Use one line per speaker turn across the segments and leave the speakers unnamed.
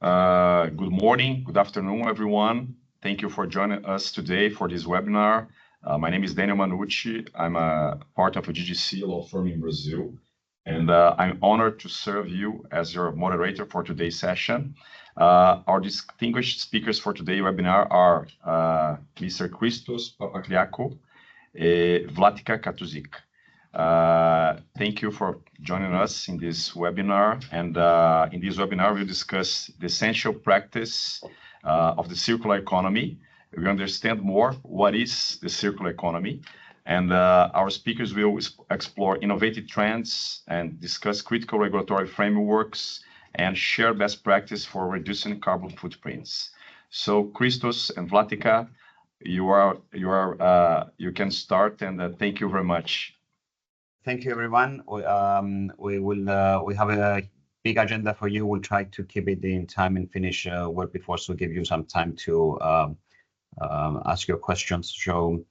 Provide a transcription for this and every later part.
Good morning, good afternoon, everyone. Thank you for joining us today for this webinar. My name is Daniel Manucci. I'm a part of a GGC law firm in Brazil, and I'm honored to serve you as your moderator for today's session. Our distinguished speakers for today's webinar are Mr. Christos Papakliakou, Vlatika Katuzik. Thank you for joining us in this webinar. And in this webinar, we'll discuss the essential practice of the circular economy. We understand more what is the circular economy. And our speakers will explore innovative trends and discuss critical regulatory frameworks and share best practice for reducing carbon footprints. So Christos and Vlatika, you can start, and thank you very much.
Thank you, everyone. We have a big agenda for you. We'll try to keep it in time and finish well before, so give you some time to ask your questions. So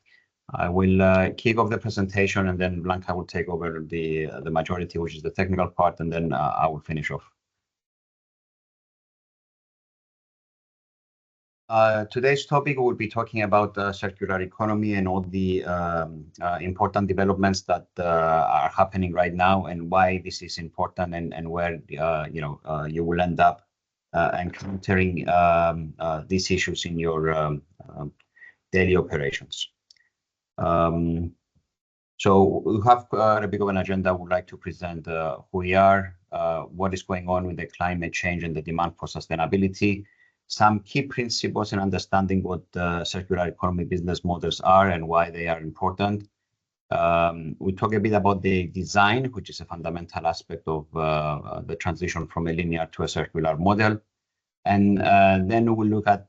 I will kick off the presentation, and then Blanca will take over the majority, which is the technical part, and then I will finish off. Today's topic, we'll be talking about the circular economy and all the important developments that are happening right now, and why this is important, and where you will end up encountering these issues in your daily operations. So we have a bit of an agenda. We'd like to present who we are, what is going on with the climate change and the demand for sustainability, some key principles in understanding what circular economy business models are and why they are important. We talk a bit about the design, which is a fundamental aspect of the transition from a linear to a circular model. And then we'll look at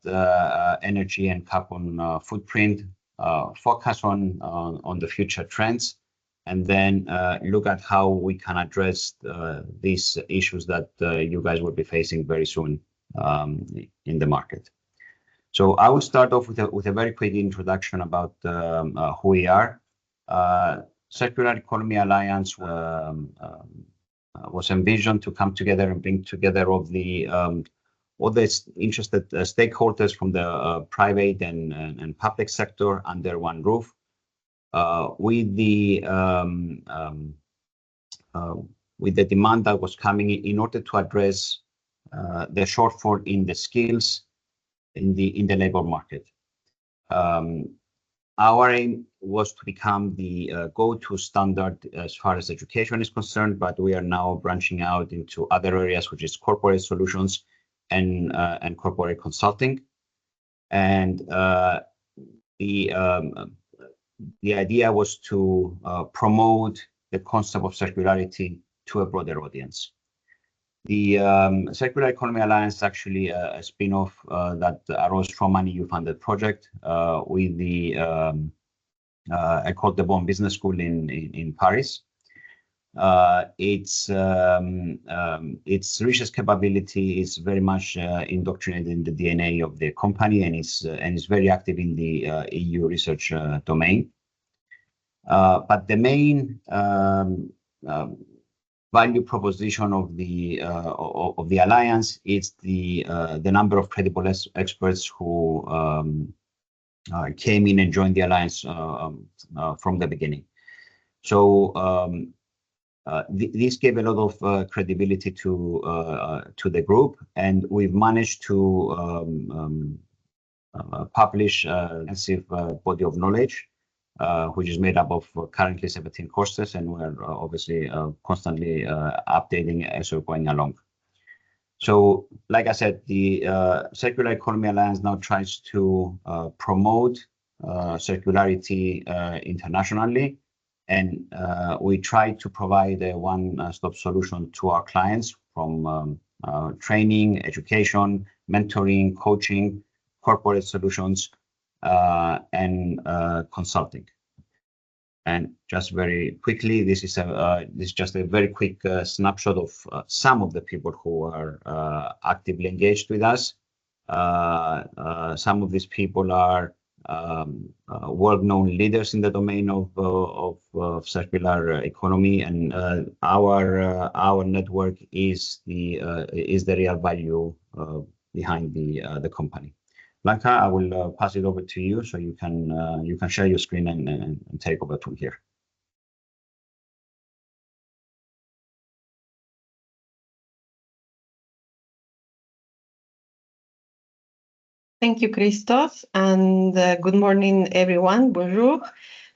energy and carbon footprint, focus on the future trends, and then look at how we can address these issues that you guys will be facing very soon in the market. So I will start off with a very quick introduction about who we are. Circular Economy Alliance was envisioned to come together and bring together all the interested stakeholders from the private and public sector under one roof, with the demand that was coming in order to address the shortfall in the skills in the labor market. Our aim was to become the go-to standard as far as education is concerned, but we are now branching out into other areas, which is corporate solutions and corporate consulting. And the idea was to promote the concept of circularity to a broader audience. The Circular Economy Alliance is actually a spin-off that arose from an EU-funded project with the École de Bonn Business School in Paris. Its richest capability is very much indoctrinated in the DNA of the company, and is very active in the EU research domain. But the main value proposition of the alliance is the number of credible experts who came in and joined the alliance from the beginning. So this gave a lot of credibility to the group, and we've managed to publish an extensive body of knowledge, which is made up of currently 17 courses, and we're obviously constantly updating as we're going along. So, like I said, the Circular Economy Alliance now tries to promote circularity internationally, and we try to provide a one-stop solution to our clients, from training, education, mentoring, coaching, corporate solutions, and consulting. And just very quickly, this is just a very quick snapshot of some of the people who are actively engaged with us. Some of these people are world-known leaders in the domain of circular economy, and our network is the real value behind the company. Blanca, I will pass it over to you so you can share your screen and take over from here.
Thank you, Christos, and good morning, everyone. Bonjour.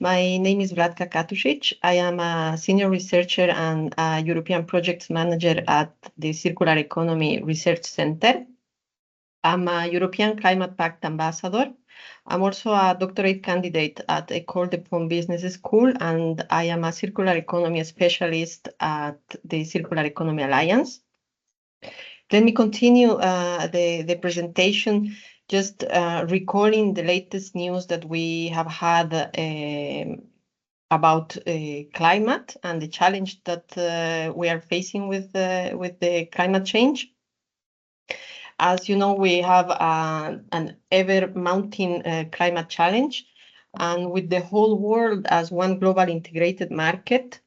My name is Vlatka Katusic. I am a senior researcher and a European project manager at the Circular Economy Research Center. I'm a European Climate Pact ambassador. I'm also a doctorate candidate at École de Pont Business School, and I am a circular economy specialist at the Circular Economy Alliance. Let me continue the presentation, just recalling the latest news that we have had about climate and the challenge that we are facing with the climate change. As you know, we have an ever-mounting climate challenge, and with the whole world as one global integrated market,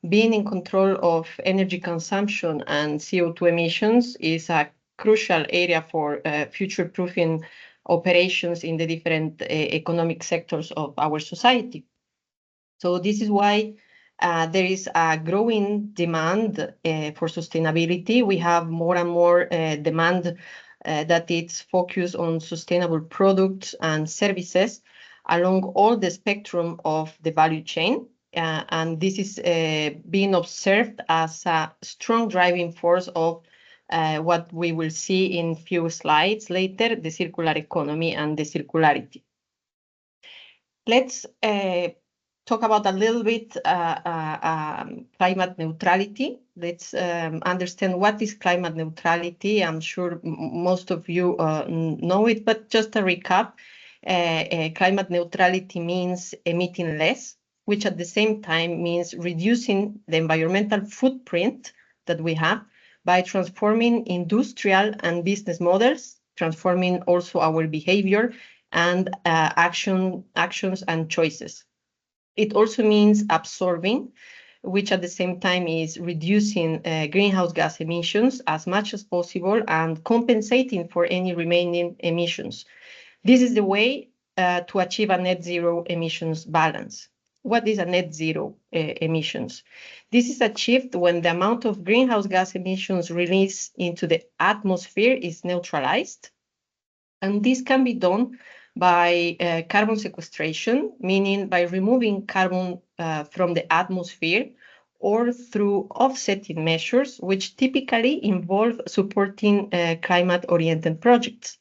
being in control of energy consumption and CO2 emissions is a crucial area for future-proofing operations in the different economic sectors of our society. So this is why there is a growing demand for sustainability. We have more and more demand that it's focused on sustainable products and services along all the spectrum of the value chain. And this is being observed as a strong driving force of what we will see in few slides later, the circular economy and the circularity. Let's talk about a little bit climate neutrality. Let's understand what is climate neutrality. I'm sure most of you know it, but just a recap. Climate neutrality means emitting less, which at the same time means reducing the environmental footprint that we have by transforming industrial and business models, transforming also our behavior and actions and choices. It also means absorbing, which at the same time is reducing greenhouse gas emissions as much as possible and compensating for any remaining emissions. This is the way to achieve a net zero emissions balance. What is a net zero emissions? This is achieved when the amount of greenhouse gas emissions released into the atmosphere is neutralized. And this can be done by carbon sequestration, meaning by removing carbon from the atmosphere, or through offsetting measures, which typically involve supporting climate-oriented projects.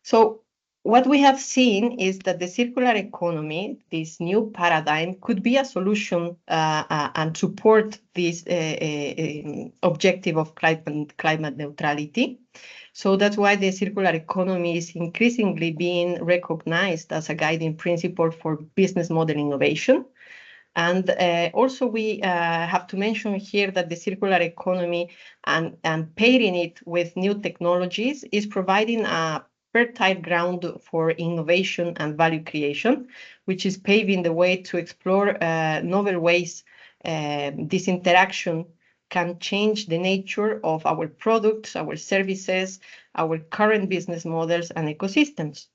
So what we have seen is that the circular economy, this new paradigm, could be a solution and support this objective of climate neutrality. So that's why the circular economy is increasingly being recognized as a guiding principle for business model innovation. And also we have to mention here that the circular economy and pairing it with new technologies is providing a fertile ground for innovation and value creation, which is paving the way to explore novel ways this interaction can change the nature of our products, our services, our current business models and ecosystems.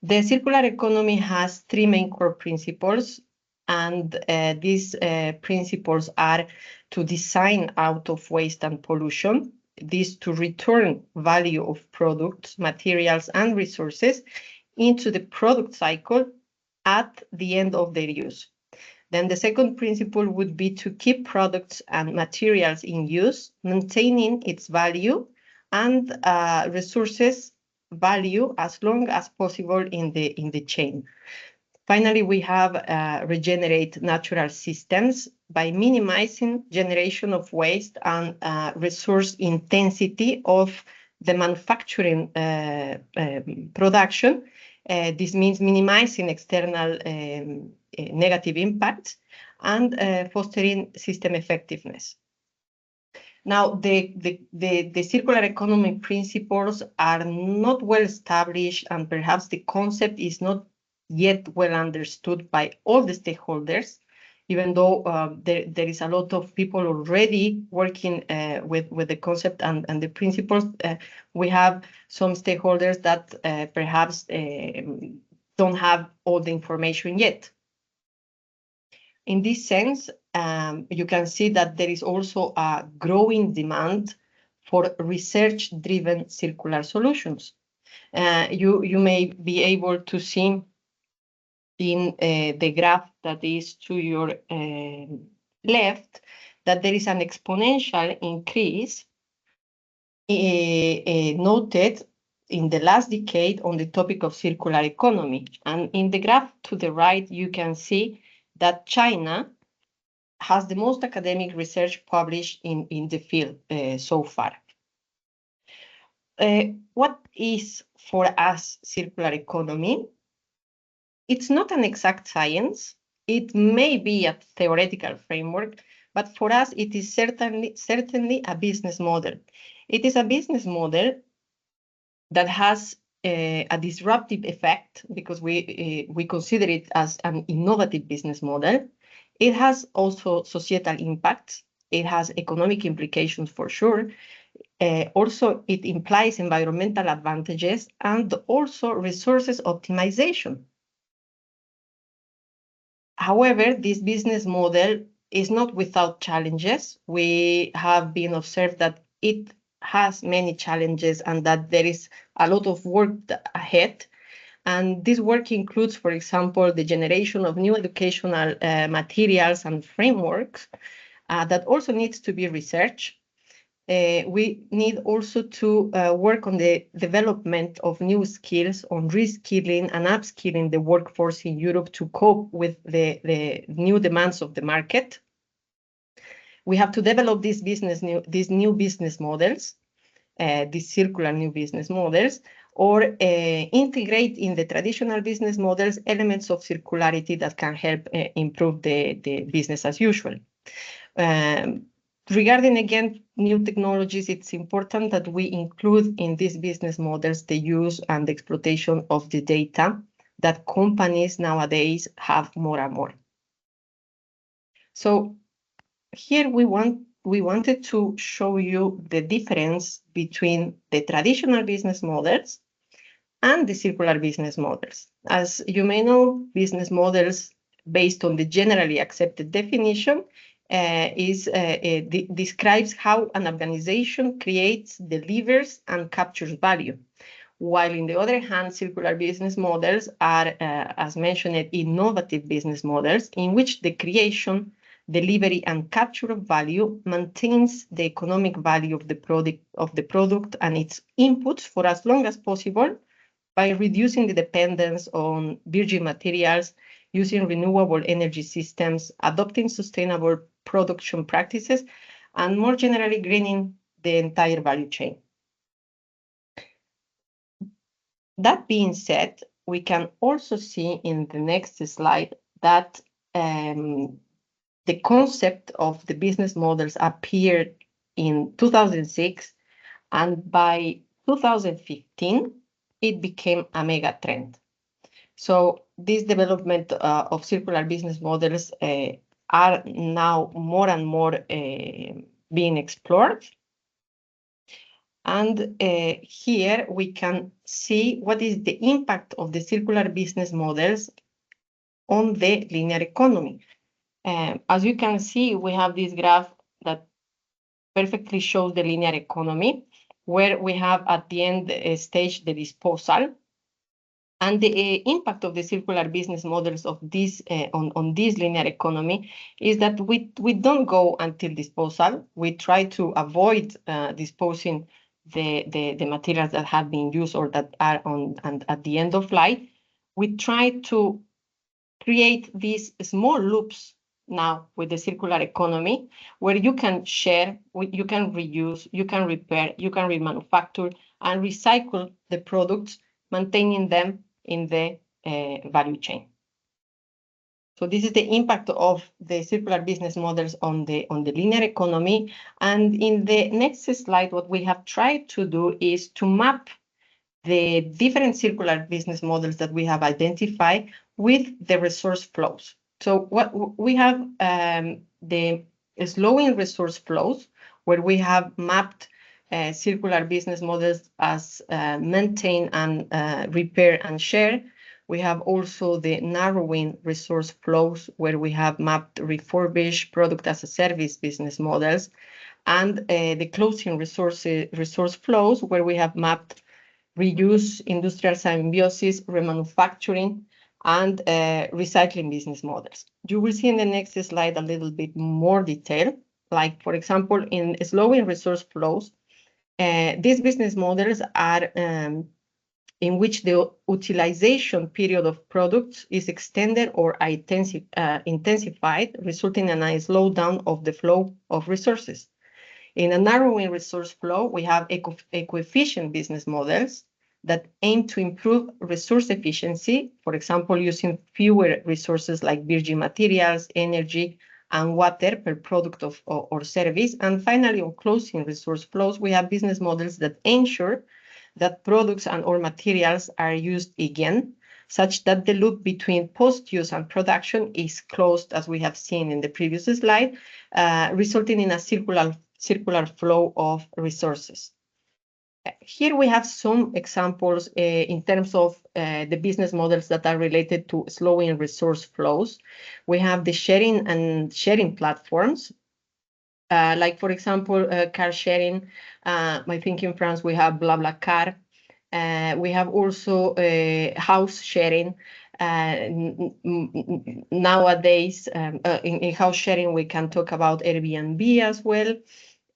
The circular economy has three main core principles, and these principles are to design out of waste and pollution, this to return value of products, materials, and resources into the product cycle at the end of their use. Then the second principle would be to keep products and materials in use, maintaining its value and resources value as long as possible in the chain. Finally, we have regenerate natural systems by minimizing generation of waste and resource intensity of the manufacturing production. This means minimizing external negative impacts and fostering system effectiveness. Now, the circular economy principles are not well established, and perhaps the concept is not yet well understood by all the stakeholders, even though there is a lot of people already working with the concept and the principles. We have some stakeholders that perhaps don't have all the information yet. In this sense, you can see that there is also a growing demand for research-driven circular solutions. You may be able to see in the graph that is to your left that there is an exponential increase noted in the last decade on the topic of circular economy. And in the graph to the right, you can see that China has the most academic research published in the field so far. What is for us circular economy? It's not an exact science. It may be a theoretical framework, but for us, it is certainly a business model. It is a business model that has a disruptive effect because we consider it as an innovative business model. It has also societal impacts. It has economic implications for sure. Also, it implies environmental advantages and also resources optimization. However, this business model is not without challenges. We have been observed that it has many challenges and that there is a lot of work ahead. And this work includes, for example, the generation of new educational materials and frameworks that also needs to be researched. We need also to work on the development of new skills, on reskilling and upskilling the workforce in Europe to cope with the new demands of the market. We have to develop these new business models, these circular new business models, or integrate in the traditional business models elements of circularity that can help improve the business as usual. Regarding, again, new technologies, it's important that we include in these business models the use and the exploitation of the data that companies nowadays have more and more. So here we wanted to show you the difference between the traditional business models and the circular business models. As you may know, business models based on the generally accepted definition describes how an organization creates, delivers, and captures value. While on the other hand, circular business models are, as mentioned, innovative business models in which the creation, delivery, and capture of value maintains the economic value of the product and its inputs for as long as possible by reducing the dependence on virgin materials, using renewable energy systems, adopting sustainable production practices, and more generally greening the entire value chain. That being said, we can also see in the next slide that the concept of the business models appeared in 2006, and by 2015, it became a mega trend. So this development of circular business models are now more and more being explored. And here we can see what is the impact of the circular business models on the linear economy. As you can see, we have this graph that perfectly shows the linear economy, where we have at the end stage the disposal. And the impact of the circular business models of this on this linear economy is that we don't go until disposal. We try to avoid disposing the materials that have been used or that are at the end of life. We try to create these small loops now with the circular economy, where you can share, you can reuse, you can repair, you can remanufacture and recycle the products, maintaining them in the value chain. So this is the impact of the circular business models on the linear economy. And in the next slide, what we have tried to do is to map the different circular business models that we have identified with the resource flows. So what we have the slowing resource flows, where we have mapped circular business models as maintain and repair and share. We have also the narrowing resource flows, where we have mapped refurbish, product as a service business models, and the closing resource flows, where we have mapped reuse, industrial symbiosis, remanufacturing, and recycling business models. You will see in the next slide a little bit more detail. Like, for example, in slowing resource flows, these business models are in which the utilization period of products is extended or intensified, resulting in a slowdown of the flow of resources. In a narrowing resource flow, we have eco-efficient business models that aim to improve resource efficiency, for example, using fewer resources like virgin materials, energy, and water per product or service. And finally, on closing resource flows, we have business models that ensure that products and or materials are used again, such that the loop between post-use and production is closed, as we have seen in the previous slide, resulting in a circular flow of resources. Here we have some examples in terms of the business models that are related to slowing resource flows. We have the sharing platforms, like, for example, car sharing. I think in France we have BlaBlaCar. We have also house sharing. Nowadays, in house sharing, we can talk about Airbnb as well.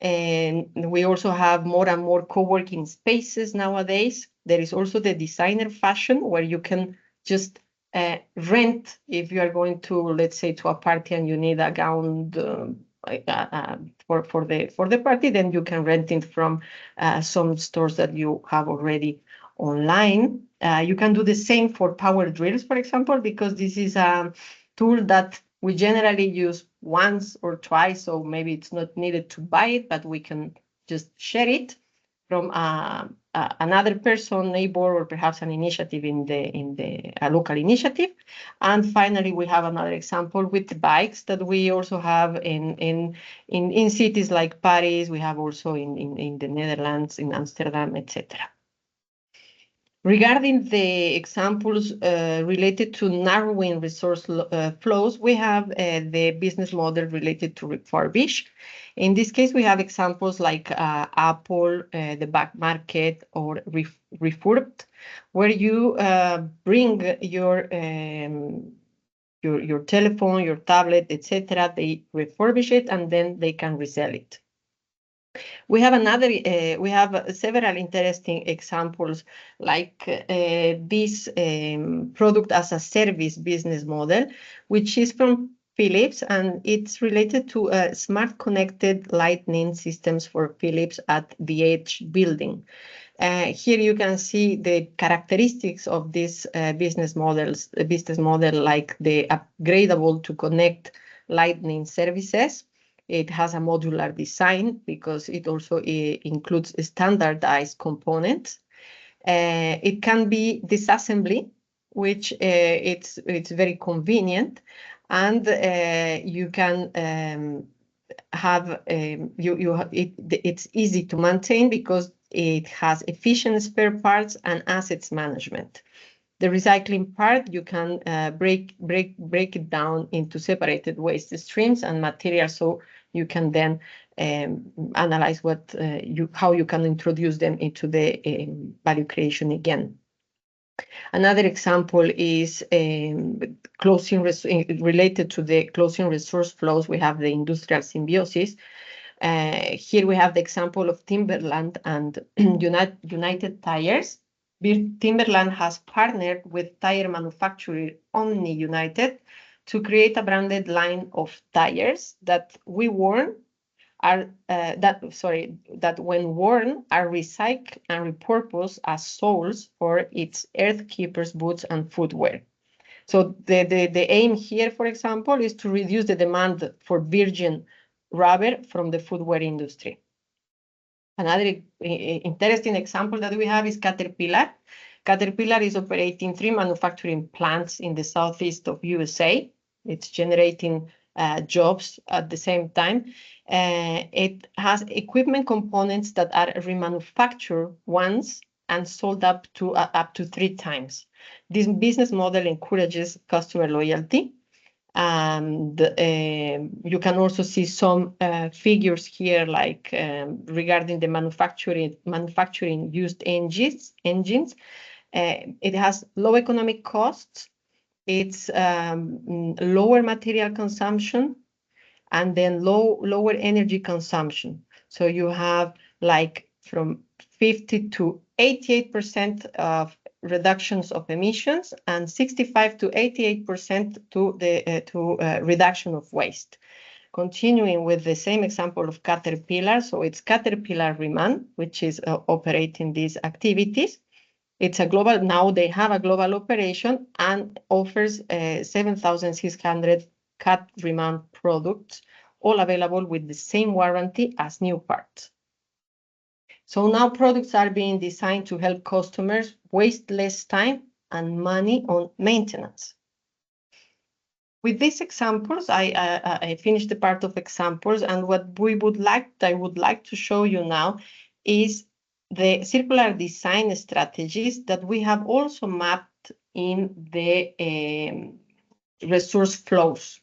And we also have more and more co-working spaces nowadays. There is also the designer fashion, where you can just rent if you are going to, let's say, to a party and you need a gown for the party, then you can rent it from some stores that you have already online. You can do the same for power drills, for example, because this is a tool that we generally use once or twice, so maybe it's not needed to buy it, but we can just share it from another person, neighbor, or perhaps an initiative in a local initiative. And finally, we have another example with the bikes that we also have in cities like Paris. We have also in the Netherlands, in Amsterdam, etc. Regarding the examples related to narrowing resource flows, we have the business model related to refurbish. In this case, we have examples like Apple, the back market, or Refurbed, where you bring your telephone, your tablet, etc. They refurbish it and then they can resell it. We have several interesting examples, like this product as a service business model, which is from Philips, and it's related to smart connected lighting systems for Philips at the Edge building. Here you can see the characteristics of these business models, like the upgradable to connect lighting services. It has a modular design because it also includes standardized components. It can be disassembly, which it's very convenient, and you can have it's easy to maintain because it has efficient spare parts and assets management. The recycling part, you can break it down into separated waste streams and materials, so you can then analyze how you can introduce them into the value creation again. Another example is related to the closing resource flows. We have the industrial symbiosis. Here we have the example of Timberland and United Tires. Timberland has partnered with tire manufacturer Omni United to create a branded line of tires that when worn are recycled and repurposed as soles for its Earthkeepers boots and footwear. So the aim here, for example, is to reduce the demand for virgin rubber from the footwear industry. Another interesting example that we have is Caterpillar. Caterpillar is operating 3 manufacturing plants in the southeast of USA. It's generating jobs at the same time. It has equipment components that are remanufactured once and sold up to 3 times. This business model encourages customer loyalty. And you can also see some figures here, like regarding the manufacturing used engines. It has low economic costs. It's lower material consumption, and then lower energy consumption. So you have like from 50 to 88% of reductions of emissions and 65 to 88% to reduction of waste. Continuing with the same example of Caterpillar, so it's Caterpillar Reman, which is operating these activities. It's a global, now they have a global operation and offers 7,600 Cat Reman products, all available with the same warranty as new parts. So now products are being designed to help customers waste less time and money on maintenance. With these examples, I finished the part of examples, and what I would like to show you now is the circular design strategies that we have also mapped in the resource flows.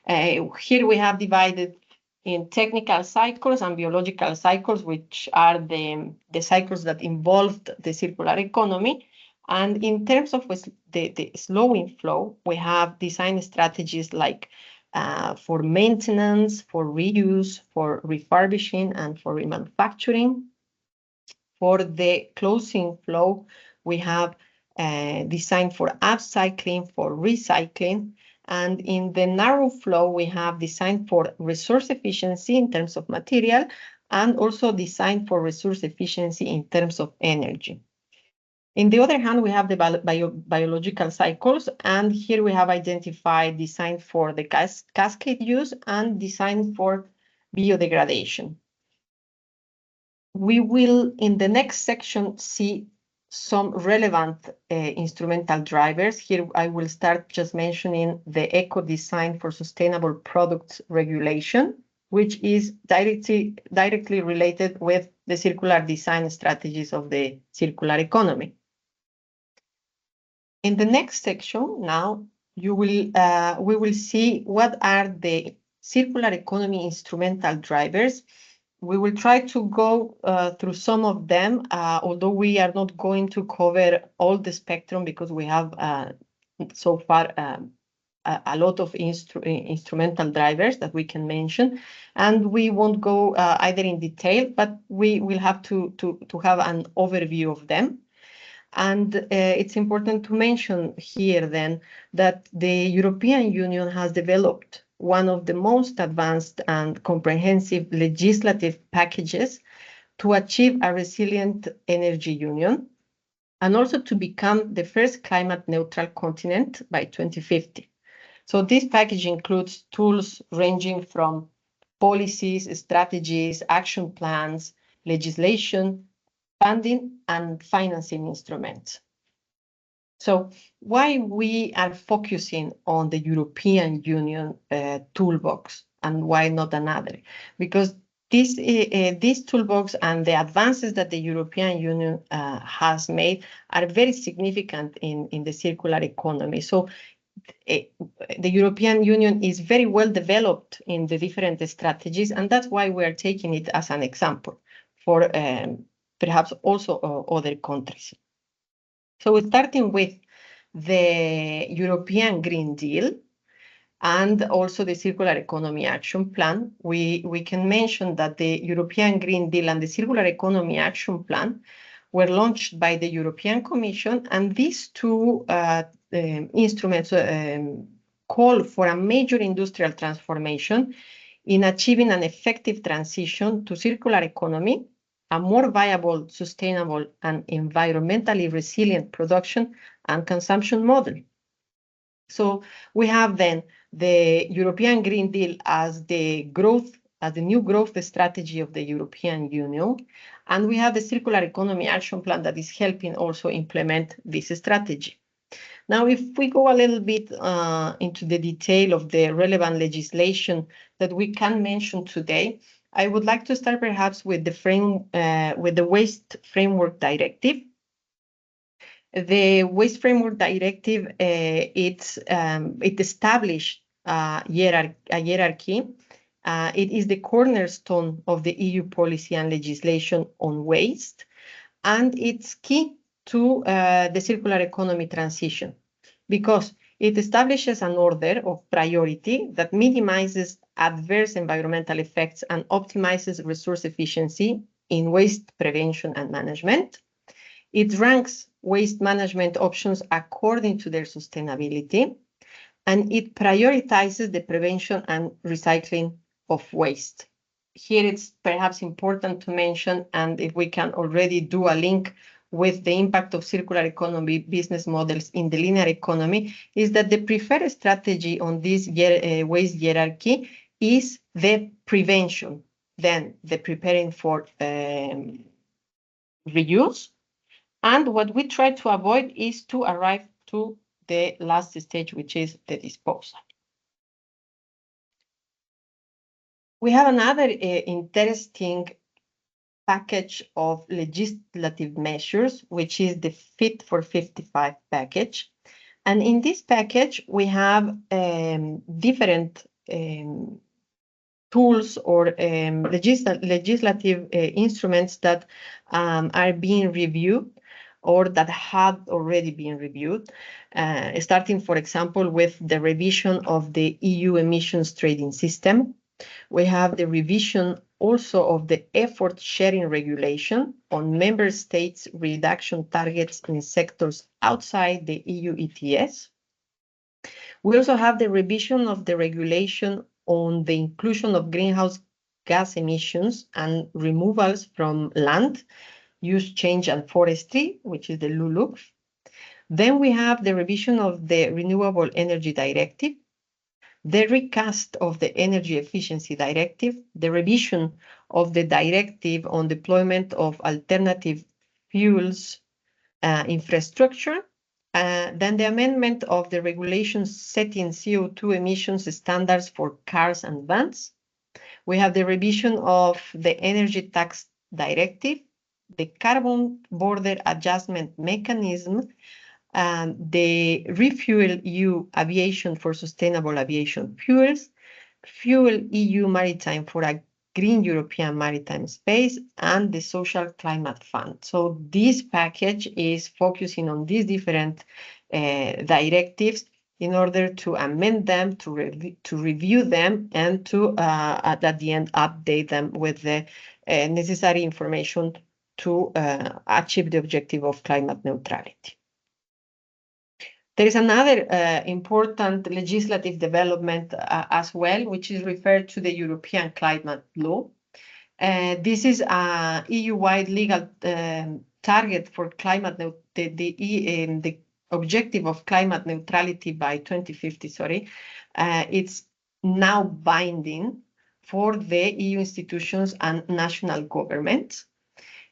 Here we have divided in technical cycles and biological cycles, which are the cycles that involved the circular economy. And in terms of the slowing flow, we have design strategies like for maintenance, for reuse, for refurbishing, and for remanufacturing. For the closing flow, we have designed for upcycling, for recycling. And in the narrow flow, we have designed for resource efficiency in terms of material, and also designed for resource efficiency in terms of energy. On the other hand, we have the biological cycles, and here we have identified design for the cascade use and design for biodegradation. We will, in the next section, see some relevant instrumental drivers. Here I will start just mentioning the Eco Design for Sustainable Products Regulation, which is directly related with the circular design strategies of the circular economy. In the next section, now we will see what are the circular economy instrumental drivers. We will try to go through some of them, although we are not going to cover all the spectrum because we have so far a lot of instrumental drivers that we can mention, and we won't go either in detail, but we will have to have an overview of them. And it's important to mention here then that the European Union has developed one of the most advanced and comprehensive legislative packages to achieve a resilient energy union and also to become the first climate neutral continent by 2050. So this package includes tools ranging from policies, strategies, action plans, legislation, funding, and financing instruments. So why we are focusing on the European Union toolbox and why not another? Because this toolbox and the advances that the European Union has made are very significant in the circular economy. So the European Union is very well developed in the different strategies, and that's why we are taking it as an example for perhaps also other countries. So we're starting with the European Green Deal and also the Circular Economy Action Plan. We can mention that the European Green Deal and the Circular Economy Action Plan were launched by the European Commission, and these two instruments call for a major industrial transformation in achieving an effective transition to circular economy, a more viable, sustainable, and environmentally resilient production and consumption model. So we have then the European Green Deal as the new growth strategy of the European Union. And we have the Circular Economy Action Plan that is helping also implement this strategy. Now, if we go a little bit into the detail of the relevant legislation that we can mention today, I would like to start perhaps with the Waste Framework Directive. The Waste Framework Directive, it established a hierarchy. It is the cornerstone of the EU policy and legislation on waste, and it's key to the circular economy transition because it establishes an order of priority that minimizes adverse environmental effects and optimizes resource efficiency in waste prevention and management. It ranks waste management options according to their sustainability, and it prioritizes the prevention and recycling of waste. Here it's perhaps important to mention, and if we can already do a link with the impact of circular economy business models in the linear economy, is that the preferred strategy on this waste hierarchy is the prevention, then the preparing for reuse. And what we try to avoid is to arrive to the last stage, which is the disposal. We have another interesting package of legislative measures, which is the Fit for 55 package. And in this package, we have different tools or legislative instruments that are being reviewed or that had already been reviewed, starting, for example, with the revision of the EU emissions trading system. We have the revision also of the effort sharing regulation on member states' reduction targets in sectors outside the EU ETS. We also have the revision of the regulation on the inclusion of greenhouse gas emissions and removals from land, use change and forestry, which is the LULUCF. Then we have the revision of the Renewable Energy Directive, the recast of the Energy Efficiency Directive, the revision of the Directive on deployment of alternative fuels infrastructure, then the amendment of the regulations setting CO2 emissions standards for cars and vans. We have the revision of the Energy Tax Directive, the Carbon Border Adjustment Mechanism, the Refuel EU Aviation for Sustainable Aviation Fuels, Fuel EU Maritime for a Green European Maritime Space, and the Social Climate Fund. So this package is focusing on these different directives in order to amend them, to review them, and to, at the end, update them with the necessary information to achieve the objective of climate neutrality. There is another important legislative development as well, which is referred to the European Climate Law. This is a EU-wide legal target for climate, the objective of climate neutrality by 2050, it's now binding for the EU institutions and national governments.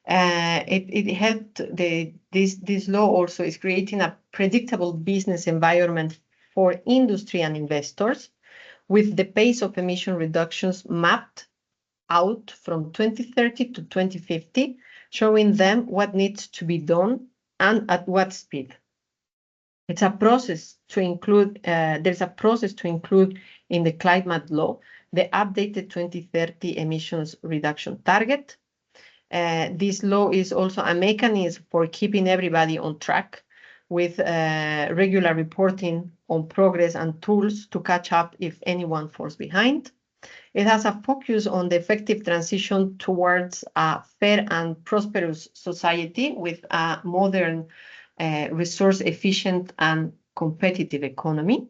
It helped this law also is creating a predictable business environment for industry and investors, with the pace of emission reductions mapped out from 2030 to 2050, showing them what needs to be done and at what speed. It's a process to include, there's a process to include in the climate law the updated 2030 emissions reduction target. This law is also a mechanism for keeping everybody on track with regular reporting on progress and tools to catch up if anyone falls behind. It has a focus on the effective transition towards a fair and prosperous society with a modern, resource efficient and competitive economy.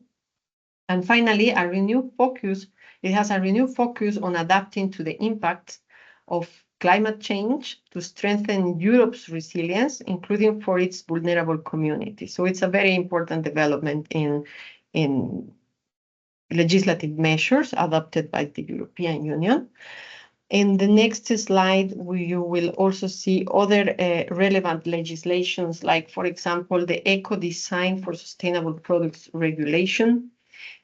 And finally, it has a renewed focus on adapting to the impacts of climate change to strengthen Europe's resilience, including for its vulnerable communities. So it's a very important development in in legislative measures adopted by the European Union. In the next slide, you will also see other relevant legislations, like, for example, the Eco-Design for Sustainable Products Regulation,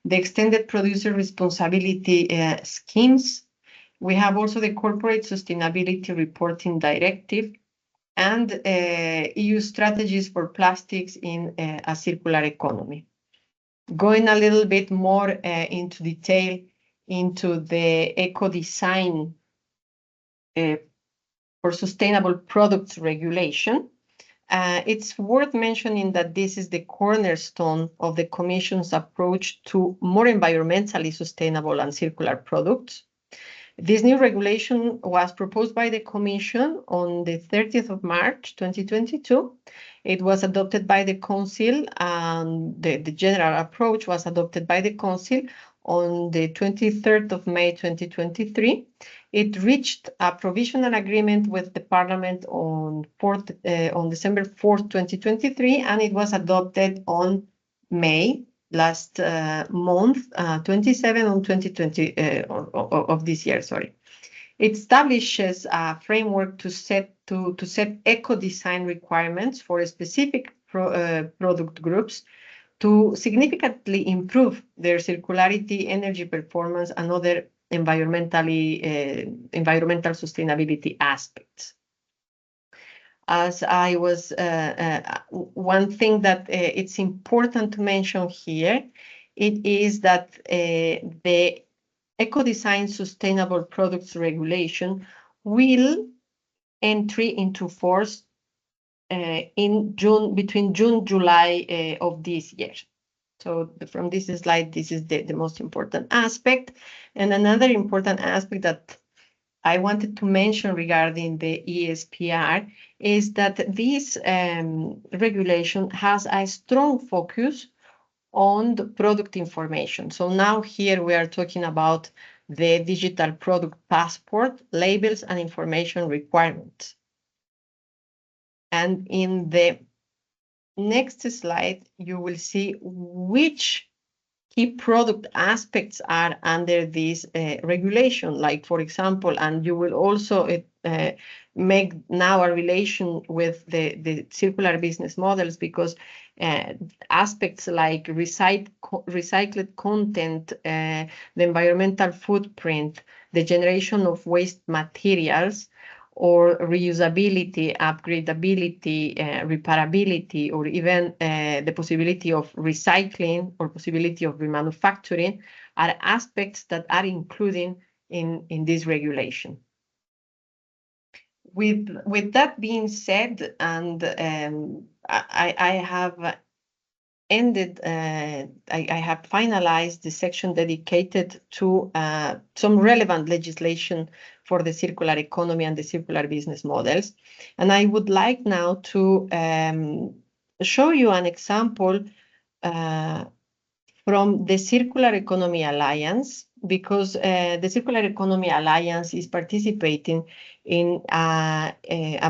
the Extended Producer Responsibility schemes. We have also the Corporate Sustainability Reporting Directive and EU strategies for plastics in a circular economy. Going a little bit more into detail into the Eco-Design for Sustainable Products Regulation, it's worth mentioning that this is the cornerstone of the Commission's approach to more environmentally sustainable and circular products. This new regulation was proposed by the Commission on the 30th of March 2022. It was adopted by the Council, and the general approach was adopted by the Council on the 23rd of May 2023. It reached a provisional agreement with the Parliament on December 4th, 2023, and it was adopted on May last month, 27 on 2020 of this year. Sorry, it establishes a framework to set eco-design requirements for specific product groups to significantly improve their circularity, energy performance, and other environmental sustainability aspects. As I was, one thing that it's important to mention here, it is that the Eco-Design Sustainable Products Regulation will enter into force between June, July of this year. So from this slide, this is the most important aspect. And another important aspect that I wanted to mention regarding the ESPR is that this regulation has a strong focus on the product information. So now here we are talking about the digital product passport, labels, and information requirements. And in the next slide, you will see which key product aspects are under this regulation, like, for example, and you will also make now a relation with the circular business models, because aspects like recycled content, the environmental footprint, the generation of waste materials, or reusability, upgradability, repairability, or even the possibility of recycling or possibility of remanufacturing are aspects that are included in this regulation. With that being said, and I have ended, I have finalized the section dedicated to some relevant legislation for the circular economy and the circular business models. And I would like now to show you an example from the Circular Economy Alliance, because the Circular Economy Alliance is participating in a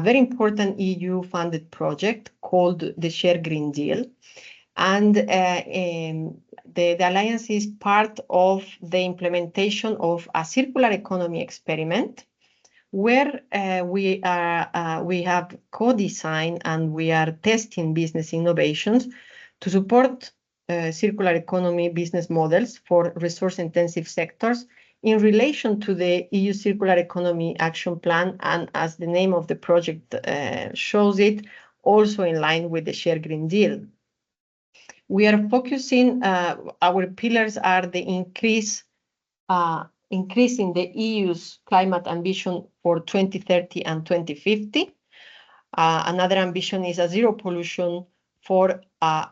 very important EU-funded project called the Share Green Deal. And the Alliance is part of the implementation of a circular economy experiment, where we have co-designed and we are testing business innovations to support circular economy business models for resource-intensive sectors in relation to the EU Circular Economy Action Plan, and as the name of the project shows it, also in line with the Share Green Deal. We are focusing, our pillars are the increasing the EU's climate ambition for 2030 and 2050. Another ambition is a zero pollution for a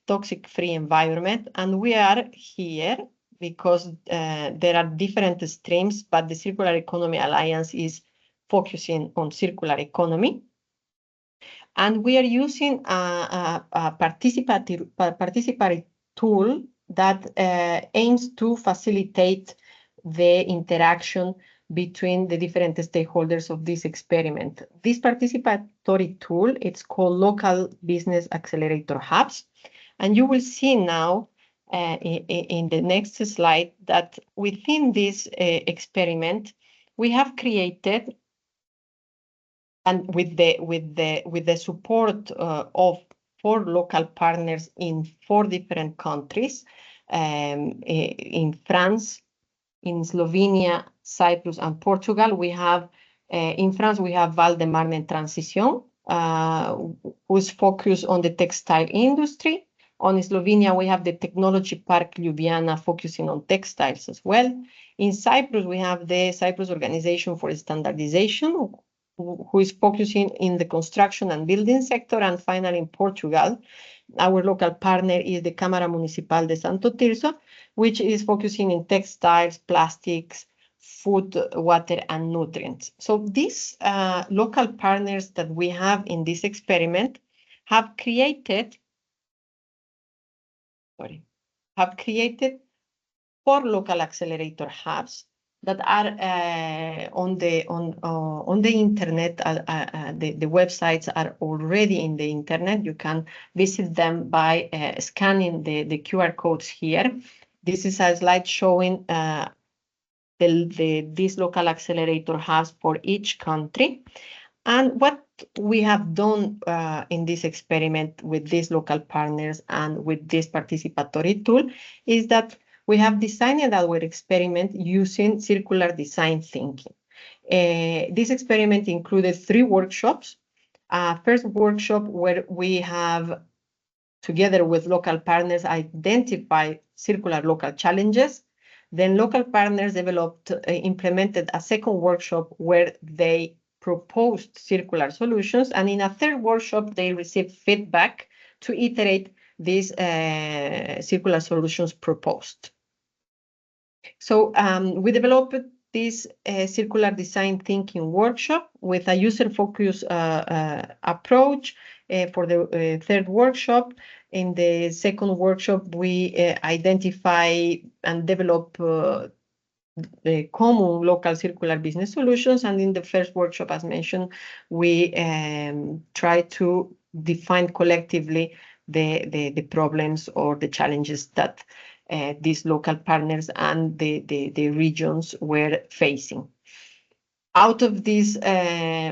toxic-free environment. And we are here because there are different streams, but the Circular Economy Alliance is focusing on circular economy. And we are using a participatory tool that aims to facilitate the interaction between the different stakeholders of this experiment. This participatory tool, it's called Local Business Accelerator Hubs. And you will see now in the next slide that within this experiment, we have created, and with the support of 4 local partners in 4 different countries, in France, in Slovenia, Cyprus, and Portugal. We have in France we have Val de Marne Transition, who's focused on the textile industry. On Slovenia, we have the Technology Park Ljubljana, focusing on textiles as well. In Cyprus, we have the Cyprus Organization for Standardization, who is focusing in the construction and building sector. And finally, in Portugal, our local partner is the Câmara Municipal de Santo Tirso, which is focusing in textiles, plastics, food, water, and nutrients. So these local partners that we have in this experiment have created 4 local accelerator hubs that are on the internet. The websites are already in the internet. You can visit them by scanning the QR codes here. This is a slide showing these local accelerator hubs for each country. And what we have done in this experiment with these local partners and with this participatory tool is that we have designed our experiment using circular design thinking. This experiment included 3 workshops. First workshop where we have, together with local partners, identified circular local challenges. Then local partners implemented a second workshop where they proposed circular solutions. And in a third workshop, they received feedback to iterate these circular solutions proposed. So we developed this circular design thinking workshop with a user-focused approach for the third workshop. In the second workshop, we identify and develop the common local circular business solutions. And in the first workshop, as mentioned, we try to define collectively the problems or the challenges that these local partners and the regions were facing. Out of these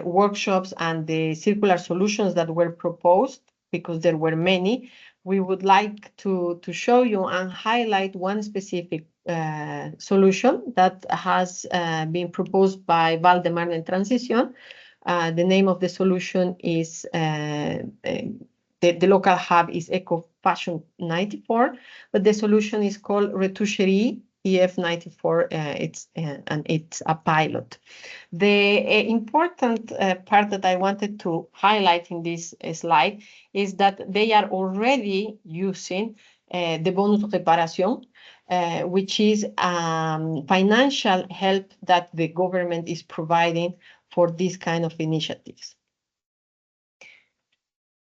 workshops and the circular solutions that were proposed, because there were many, we would like to show you and highlight one specific solution that has been proposed by Val de Marne Transition. The name of the solution is, the local hub is Eco Fashion 94, but the solution is called Retoucherie EF94. It's a pilot. The important part that I wanted to highlight in this slide is that they are already using the bonus réparation, which is financial help that the government is providing for this kind of initiatives.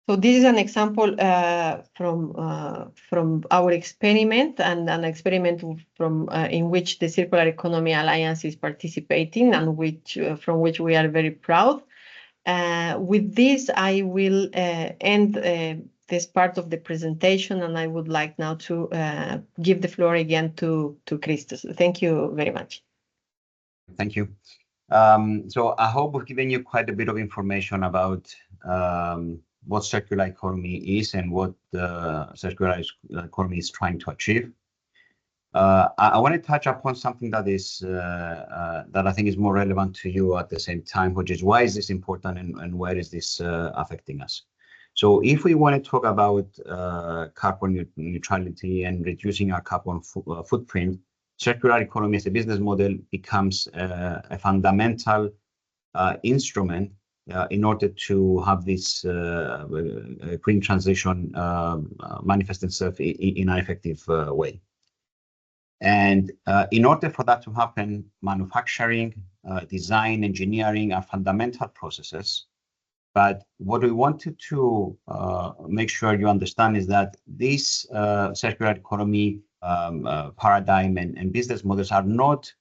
So this is an example from our experiment, and an experiment in which the Circular Economy Alliance is participating, and from which we are very proud. With this, I will end this part of the presentation, and I would like now to give the floor again to Christos. Thank you very much.
Thank you. So I hope we've given you quite a bit of information about what circular economy is and what the circular economy is trying to achieve. I want to touch upon something that is that I think is more relevant to you at the same time, which is why is this important and where is this affecting us? So if we want to talk about carbon neutrality and reducing our carbon footprint, circular economy as a business model becomes a fundamental instrument in order to have this green transition manifest itself in an effective way. And in order for that to happen, manufacturing, design, engineering are fundamental processes. But what we wanted to make sure you understand is that this circular economy paradigm and business models are not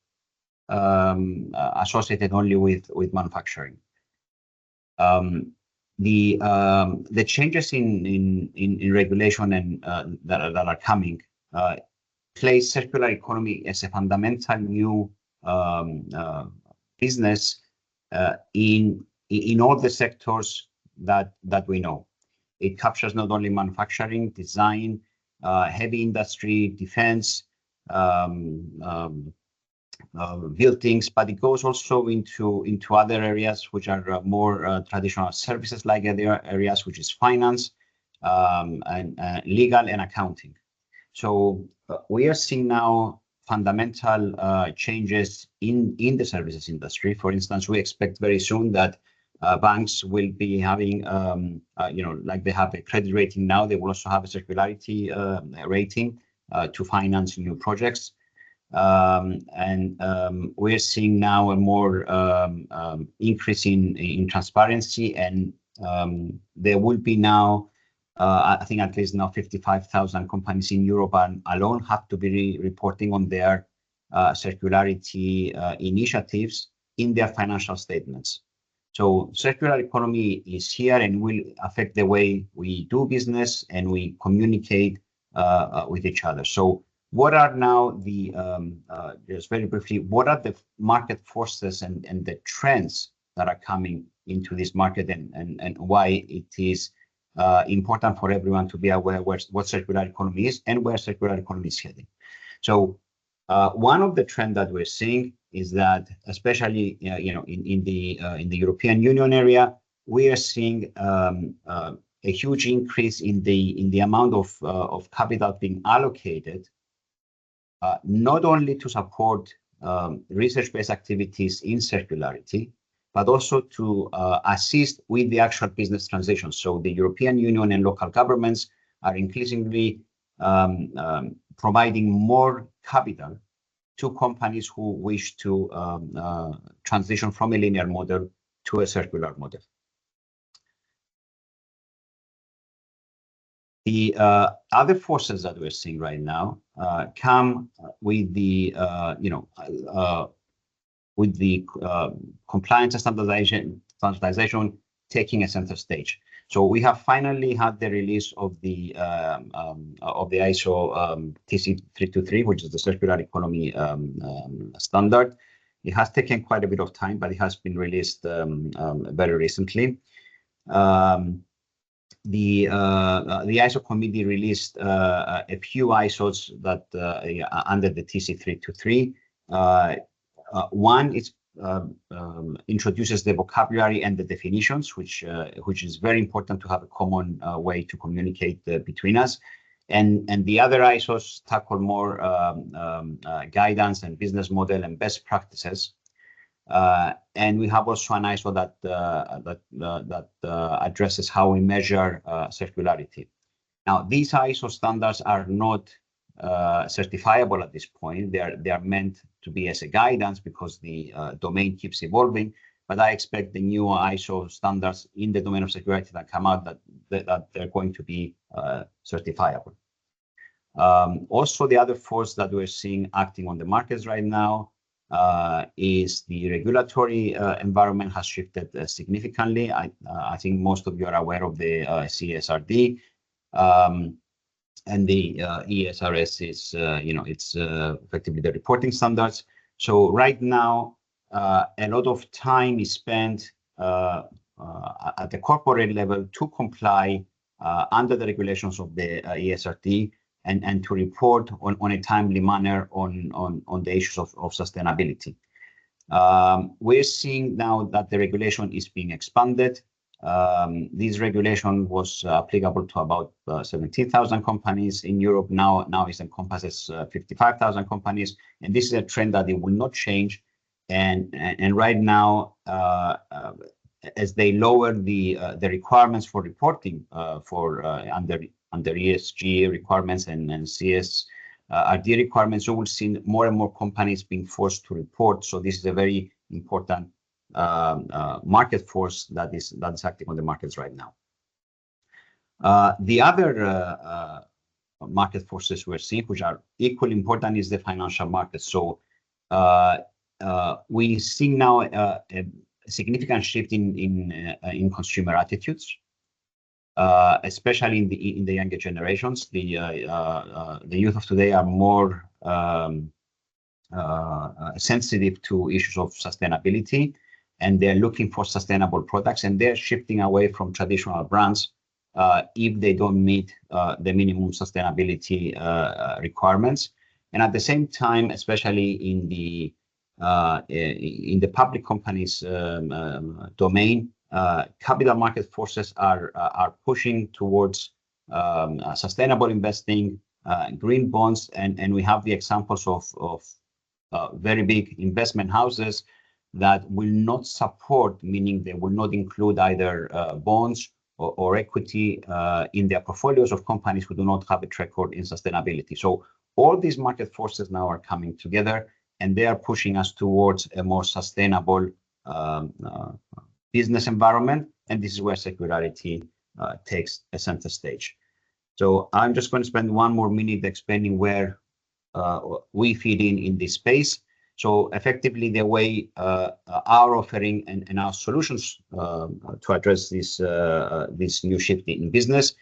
associated only with manufacturing. The changes in regulation and that are coming place circular economy as a fundamental new business in all the sectors that we know. It captures not only manufacturing, design, heavy industry, defense, buildings, but it goes also into other areas which are more traditional services, like other areas which is finance, and legal and accounting. So we are seeing now fundamental changes in the services industry. For instance, we expect very soon that banks will be having, like they have a credit rating now, they will also have a circularity rating to finance new projects. We're seeing now a more increase in transparency, and there will be now, I think at least now 55,000 companies in Europe alone have to be reporting on their circularity initiatives in their financial statements. So circular economy is here and will affect the way we do business and we communicate with each other. So what are now the, just very briefly, what are the market forces and the trends that are coming into this market, and why it is important for everyone to be aware what circular economy is and where circular economy is heading. So one of the trends that we're seeing is that, especially in the European Union area, we are seeing a huge increase in the amount of capital being allocated, not only to support research-based activities in circularity, but also to assist with the actual business transition. So the European Union and local governments are increasingly providing more capital to companies who wish to transition from a linear model to a circular model. The other forces that we're seeing right now come with the compliance and standardization taking a center stage. So we have finally had the release of the ISO TC323, which is the circular economy standard. It has taken quite a bit of time, but it has been released very recently. The ISO committee released a few ISOs that under the TC323. One is introduces the vocabulary and the definitions, which is very important to have a common way to communicate between us. And the other ISOs tackle more guidance and business model and best practices. And we have also an ISO that addresses how we measure circularity. Now, these ISO standards are not certifiable at this point. They are meant to be as a guidance because the domain keeps evolving. But I expect the new ISO standards in the domain of security that come out that they're going to be certifiable. Also, the other force that we're seeing acting on the markets right now is the regulatory environment has shifted significantly. I think most of you are aware of the CSRD. And the ESRS is, it's effectively the reporting standards. So right now, a lot of time is spent at the corporate level to comply under the regulations of the ESRD and to report on a timely manner on the issues of sustainability. We're seeing now that the regulation is being expanded. This regulation was applicable to about 17,000 companies in Europe. Now it encompasses 55,000 companies, and this is a trend that it will not change. And right now, as they lower the requirements for reporting for under ESG requirements and CSRD requirements, you will see more and more companies being forced to report. So this is a very important market force that is acting on the markets right now. The other market forces we're seeing, which are equally important, is the financial market. So we see now a significant shift in consumer attitudes. especially in the younger generations. The youth of today are more sensitive to issues of sustainability, and they're looking for sustainable products, and they're shifting away from traditional brands if they don't meet the minimum sustainability requirements. And at the same time, especially in the public companies domain, capital market forces are pushing towards sustainable investing, green bonds, and we have the examples of very big investment houses that will not support, meaning they will not include either bonds or equity in their portfolios of companies who do not have a track record in sustainability. So all these market forces now are coming together, and they are pushing us towards a more sustainable business environment, and this is where circularity takes a center stage. So I'm just going to spend one more minute explaining where we fit in this space. So effectively, the way our offering and our solutions to address this new shift in business,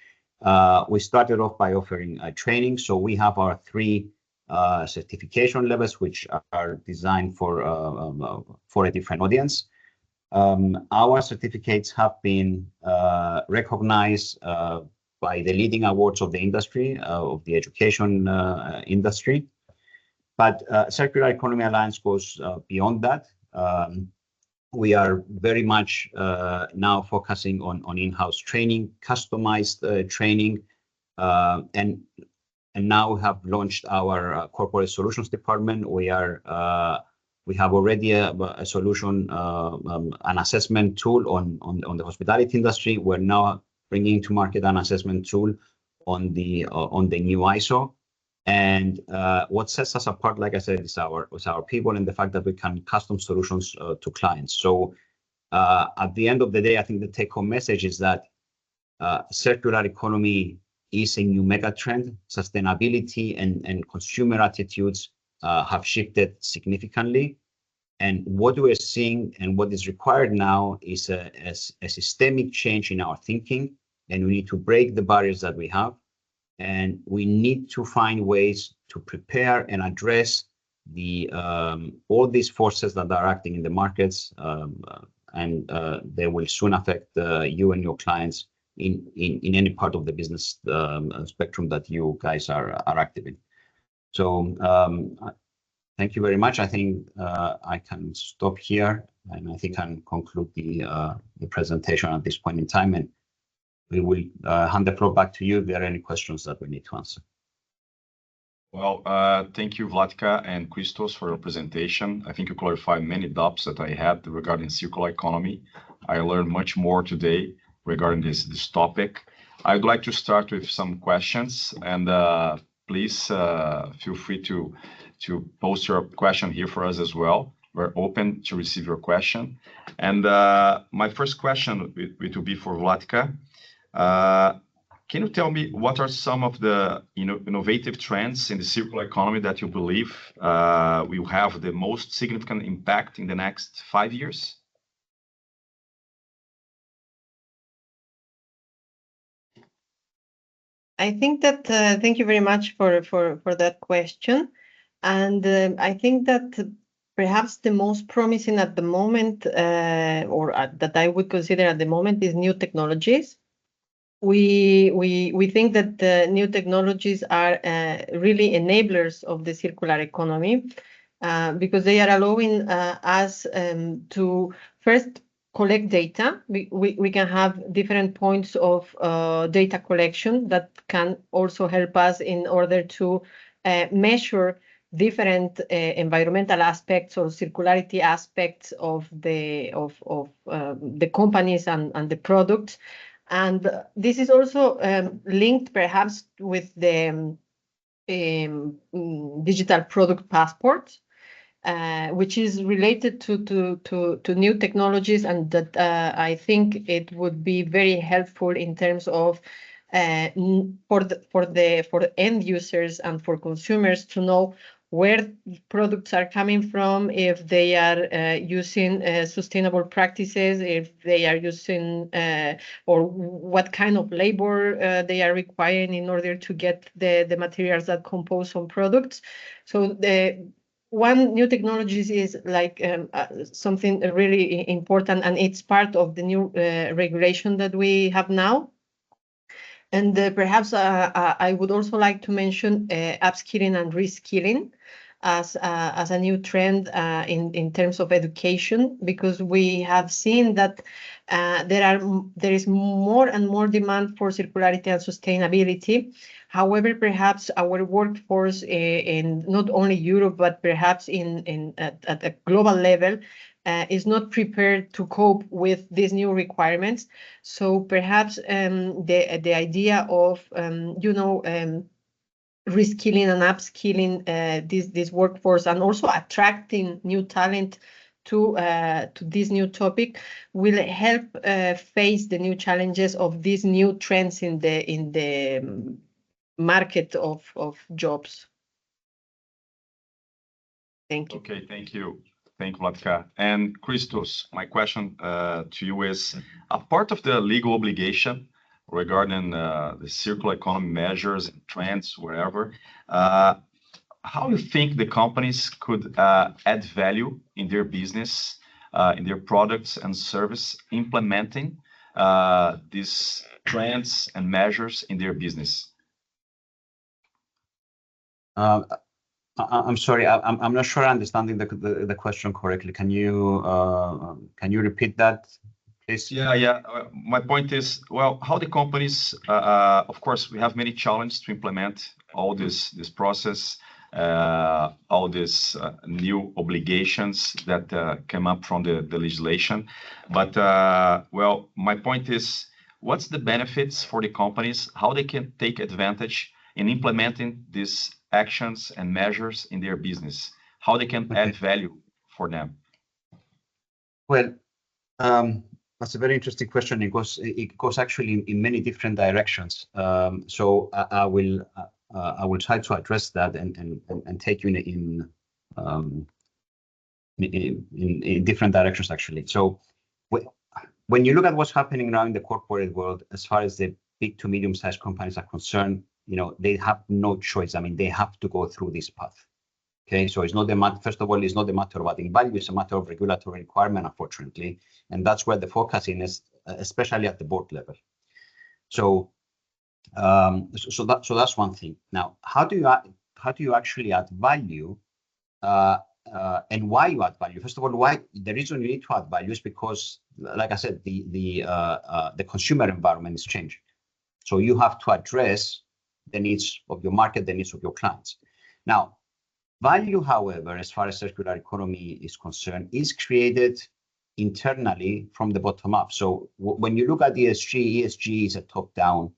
we started off by offering training. So we have our 3 certification levels, which are designed for a different audience. Our certificates have been recognized by the leading awards of the industry, of the education industry. But Circular Economy Alliance goes beyond that. We are very much now focusing on in-house training, customized training, and now we have launched our corporate solutions department. We have already a solution, an assessment tool on the hospitality industry. We're now bringing to market an assessment tool on the new ISO. And what sets us apart, like I said, is our people and the fact that we can custom solutions to clients. So at the end of the day, I think the take-home message is that circular economy is a new mega trend. Sustainability and consumer attitudes have shifted significantly. And what we're seeing and what is required now is a systemic change in our thinking, and we need to break the barriers that we have. And we need to find ways to prepare and address all these forces that are acting in the markets, and they will soon affect you and your clients in any part of the business spectrum that you guys are active in. So thank you very much. I think I can stop here, and I think I can conclude the presentation at this point in time, and we will hand the floor back to you if there are any questions that we need to answer.
Well, thank you, Vlatka and Christos, for your presentation. I think you clarified many doubts that I had regarding circular economy. I learned much more today regarding this topic. I'd like to start with some questions, and please feel free to post your question here for us as well. We're open to receive your question. And my first question will be for Vlatka. Can you tell me what are some of the innovative trends in the circular economy that you believe will have the most significant impact in the next 5 years?
I think that thank you very much for that question, and I think that perhaps the most promising at the moment, that I would consider at the moment, is new technologies. We think that the new technologies are really enablers of the circular economy because they are allowing us to first collect data. We can have different points of data collection that can also help us in order to measure different environmental aspects or circularity aspects of the companies and the products. And this is also linked perhaps with the digital product passport, which is related to new technologies, and that I think it would be very helpful in terms of for the end users and for consumers to know where products are coming from, if they are using sustainable practices, if they are using or what kind of labor they are requiring in order to get the materials that compose some products. So the one new technologies is like something really important, and it's part of the new regulation that we have now. And perhaps I would also like to mention upskilling and reskilling as a new trend in terms of education, because we have seen that there is more and more demand for circularity and sustainability. However, perhaps our workforce in not only Europe, but perhaps at a global level, is not prepared to cope with these new requirements. So perhaps the idea of reskilling and upskilling this workforce, and also attracting new talent to this new topic, will help face the new challenges of these new trends in the market of jobs. Thank you.
Okay, thank you. Thank you, Vladka. And Christos, my question to you is, a part of the legal obligation regarding the circular economy measures and trends, wherever, how you think the companies could add value in their business, in their products and service, implementing these trends and measures in their business?
I'm sorry, I'm not sure I'm understanding the question correctly. Can you repeat that, please?
Yeah. My point is, well, how the companies, of course, we have many challenges to implement all this process, all these new obligations that came up from the legislation. But well, my point is, what's the benefits for the companies? How they can take advantage in implementing these actions and measures in their business? How they can add value for them?
Well, that's a very interesting question. It goes actually in many different directions. So I will try to address that and take you in different directions actually. So when you look at what's happening now in the corporate world, as far as the big to medium-sized companies are concerned, they have no choice. I mean, they have to go through this path. Okay, so it's not the matter. First of all, it's not a matter of adding value; it's a matter of regulatory requirement, unfortunately, and that's where the focusing is, especially at the board level. So, so that's one thing. Now, how do you actually add value, and why you add value? First of all, why the reason you need to add value is because, like I said, the consumer environment is changing. So you have to address the needs of your market, the needs of your clients. Now, value, however, as far as circular economy is concerned, is created internally from the bottom up. So when you look at ESG is a top-down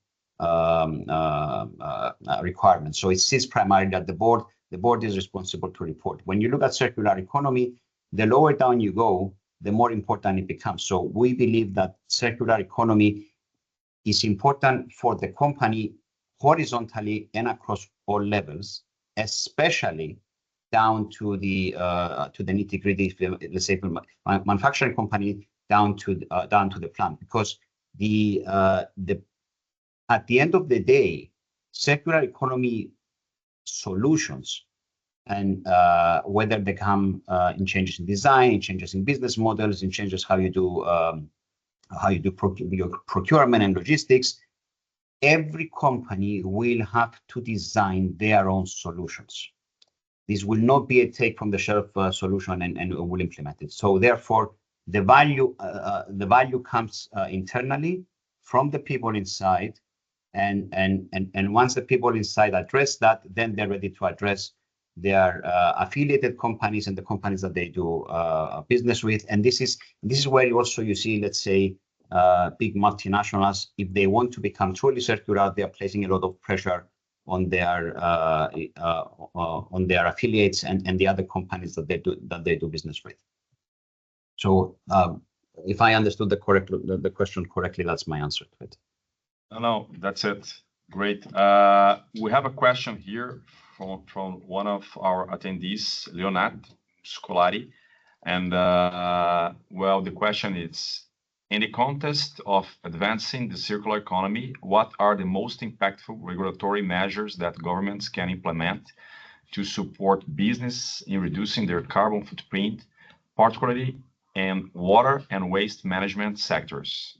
requirement. So it sits primarily at the board. The board is responsible to report. When you look at circular economy, the lower down you go, the more important it becomes. So we believe that circular economy is important for the company horizontally and across all levels, especially down to the nitty-gritty, let's say, from manufacturing company down to the plant, because at the end of the day, circular economy solutions, and whether they come in changes in design, in changes in business models, in changes how you do your procurement and logistics, every company will have to design their own solutions. This will not be a take from the shelf solution and will implement it. So therefore, the value comes internally from the people inside, and once the people inside address that, then they're ready to address their affiliated companies and the companies that they do business with. And this is where you see, let's say, big multinationals, if they want to become truly circular, they are placing a lot of pressure on their affiliates and the other companies that they do business with. So if I understood the question correctly, that's my answer to it.
No, that's it. Great. We have a question here from one of our attendees, Leonard Scolari. And well, the question is, in the context of advancing the circular economy, what are the most impactful regulatory measures that governments can implement to support business in reducing their carbon footprint, particularly in water and waste management sectors?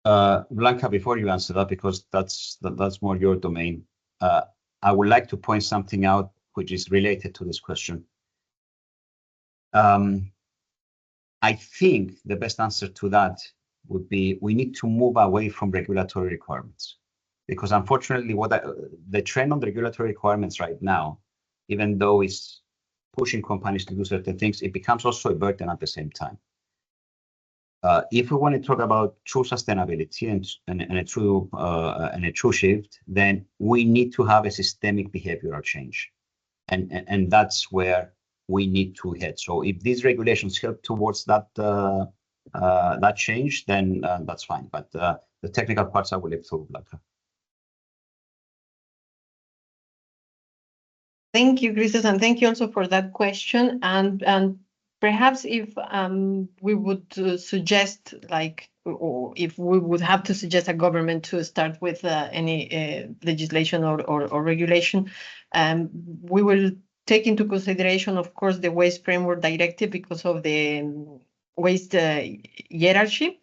Blanca, before you answer that, because that's more your domain, I would like to point something out which is related to this question. I think the best answer to that would be we need to move away from regulatory requirements, because unfortunately the trend on the regulatory requirements right now, even though it's pushing companies to do certain things, it becomes also a burden at the same time. If we want to talk about true sustainability and a true shift, then we need to have a systemic behavioral change, and that's where we need to head. So if these regulations help towards that that change, then that's fine. But the technical parts I will leave to Blanca.
Thank you, Christos, and thank you also for that question. And perhaps if we would suggest, like, or if we would have to suggest a government to start with any legislation or regulation, we will take into consideration, of course, the Waste Framework Directive because of the waste hierarchy.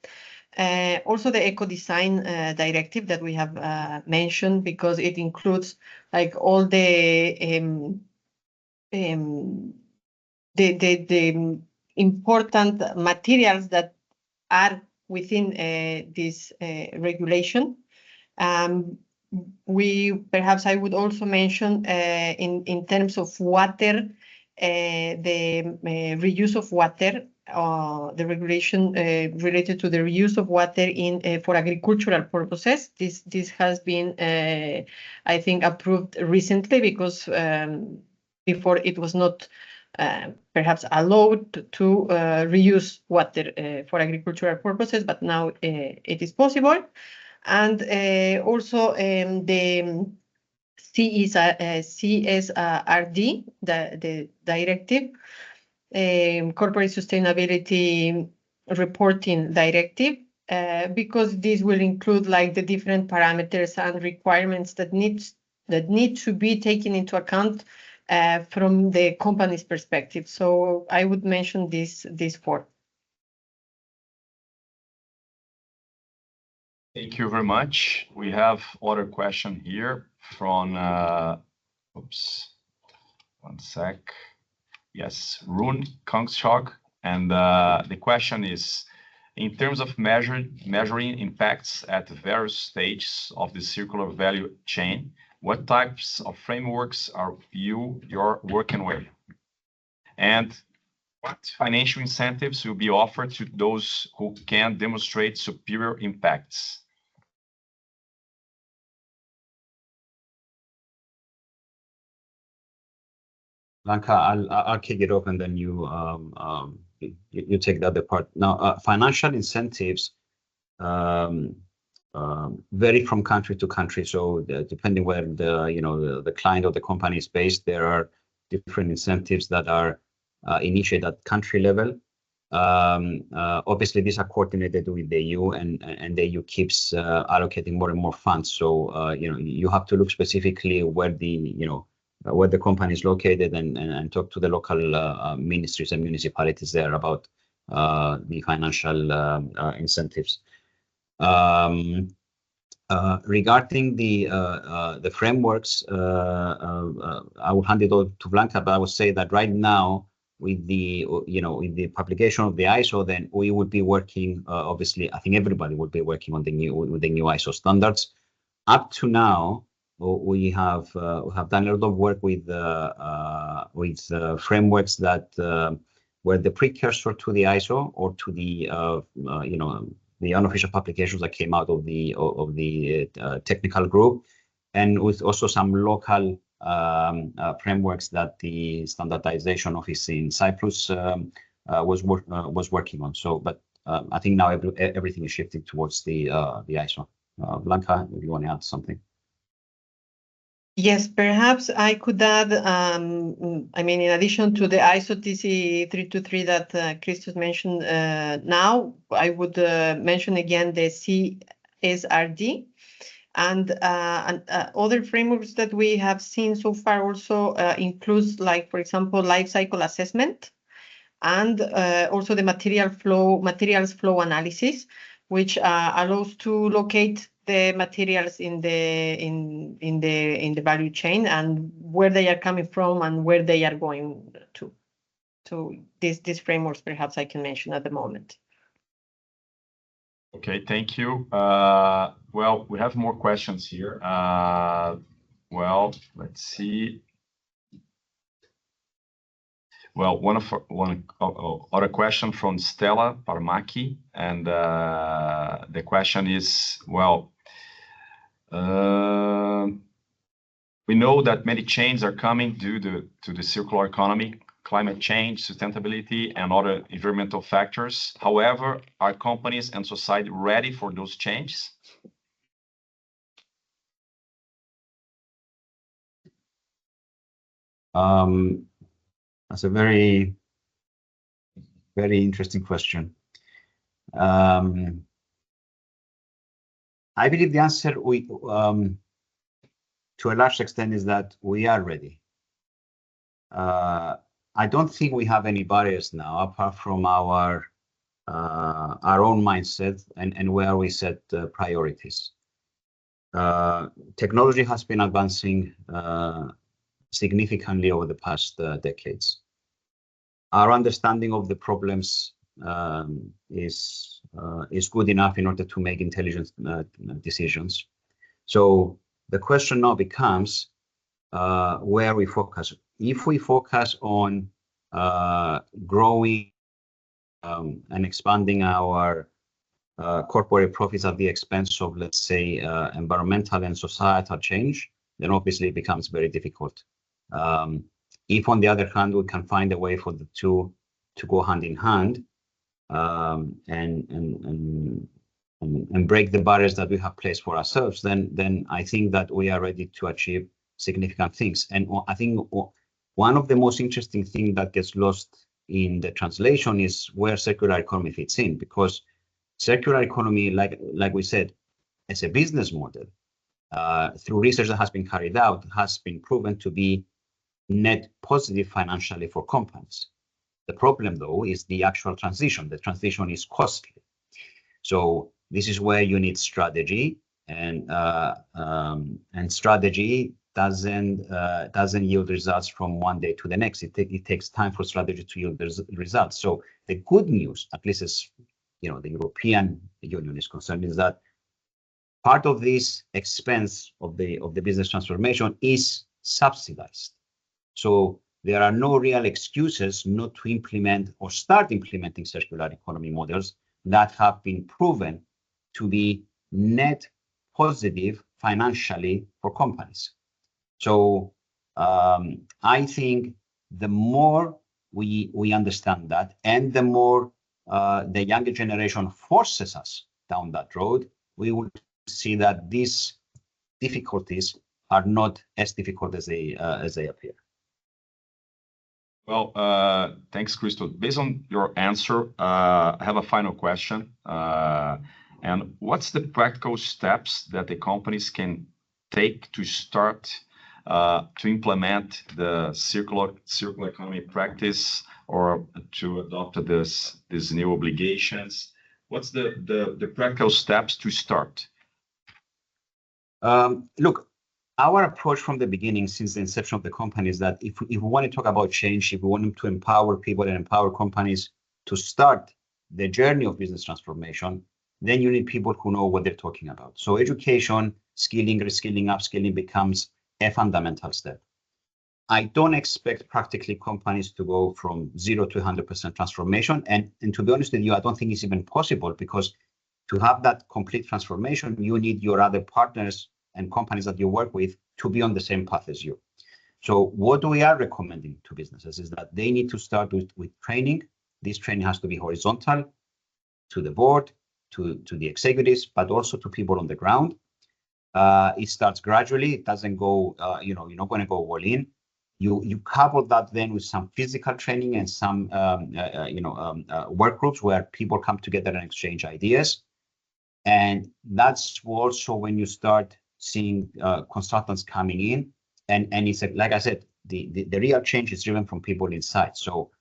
Also the Eco-Design Directive that we have mentioned, because it includes like all the important materials that are within this regulation. Perhaps I would also mention in terms of water, the reuse of water, the regulation related to the reuse of water in for agricultural purposes. This has been, I think, approved recently, because before it was not perhaps allowed to reuse water for agricultural purposes, but now it is possible. And also the CSRD, the directive, Corporate Sustainability Reporting Directive, because this will include like the different parameters and requirements that need to be taken into account from the company's perspective. So I would mention these four.
Thank you very much. We have other question here from, oops, one sec. Yes, Rune Kongschog. And the question is, in terms of measuring impacts at various stages of the circular value chain, what types of frameworks are you're working with? And what financial incentives will be offered to those who can demonstrate superior impacts?
Blanca, I'll kick it off and then you take the other part. Now, financial incentives vary from country to country. So depending where the client or the company is based, there are different incentives that are initiated at country level. Obviously, these are coordinated with the EU, and the EU keeps allocating more and more funds. So you have to look specifically where the company is located and talk to the local ministries and municipalities there about the financial incentives. Regarding the frameworks, I will hand it over to Blanca, but I would say that right now, with the publication of the ISO, then we would be working. Obviously, I think everybody would be working on the new ISO standards. Up to now, we have done a lot of work with frameworks that were the precursor to the ISO or to the unofficial publications that came out of the technical group, and with also some local frameworks that the standardization office in Cyprus was working on. So, but I think now everything is shifting towards the ISO. Blanca, if you want to add something.
Yes, perhaps I could add, I mean, in addition to the ISO TC 323 that Christos mentioned now, I would mention again the CSRD and other frameworks that we have seen so far also includes, like, for example, life cycle assessment and also the materials flow analysis, which allows to locate the materials in the value chain and where they are coming from and where they are going to. So these frameworks perhaps I can mention at the moment.
Okay, thank you. Well, we have more questions here. Well, let's see. Well, one other question from Stella Parmaki, and the question is, well, we know that many changes are coming due to the circular economy, climate change, sustainability, and other environmental factors. However, are companies and society ready for those changes?
That's a very, very interesting question. I believe the answer to a large extent is that we are ready. I don't think we have any barriers now apart from our own mindset and where we set priorities. Technology has been advancing significantly over the past decades. Our understanding of the problems is good enough in order to make intelligent decisions. So the question now becomes where we focus. If we focus on growing and expanding our corporate profits at the expense of, let's say, environmental and societal change, then obviously it becomes very difficult. If, on the other hand, we can find a way for the two to go hand in hand and break the barriers that we have placed for ourselves, then I think that we are ready to achieve significant things. And I think one of the most interesting things that gets lost in the translation is where circular economy fits in, because circular economy, like we said, as a business model, through research that has been carried out, has been proven to be net positive financially for companies. The problem, though, is the actual transition. The transition is costly. So this is where you need strategy, and strategy doesn't yield results from one day to the next. It takes time for strategy to yield the results. So the good news, at least as the European Union is concerned, is that part of this expense of the business transformation is subsidized. So there are no real excuses not to implement or start implementing circular economy models that have been proven to be net positive financially for companies. So I think the more we understand that, and the more the younger generation forces us down that road, we will see that these difficulties are not as difficult as they appear.
Well, thanks, Christos. Based on your answer, I have a final question. And what's the practical steps that the companies can take to start to implement the circular economy practice or to adopt these new obligations? What's the practical steps to start?
Look, our approach from the beginning, since the inception of the company, is that if we want to talk about change, if we want to empower people and empower companies to start the journey of business transformation, then you need people who know what they're talking about. So education, skilling, reskilling, upskilling becomes a fundamental step. I don't expect practically companies to go from 0 to 100% transformation. And to be honest with you, I don't think it's even possible, because to have that complete transformation, you need your other partners and companies that you work with to be on the same path as you. So what we are recommending to businesses is that they need to start with training. This training has to be horizontal, to the board, to the executives, but also to people on the ground. It starts gradually. It doesn't go, you're not going to go all in. You couple that then with some physical training and some, work groups where people come together and exchange ideas. And that's also when you start seeing consultants coming in. And it's like I said, the real change is driven from people inside. So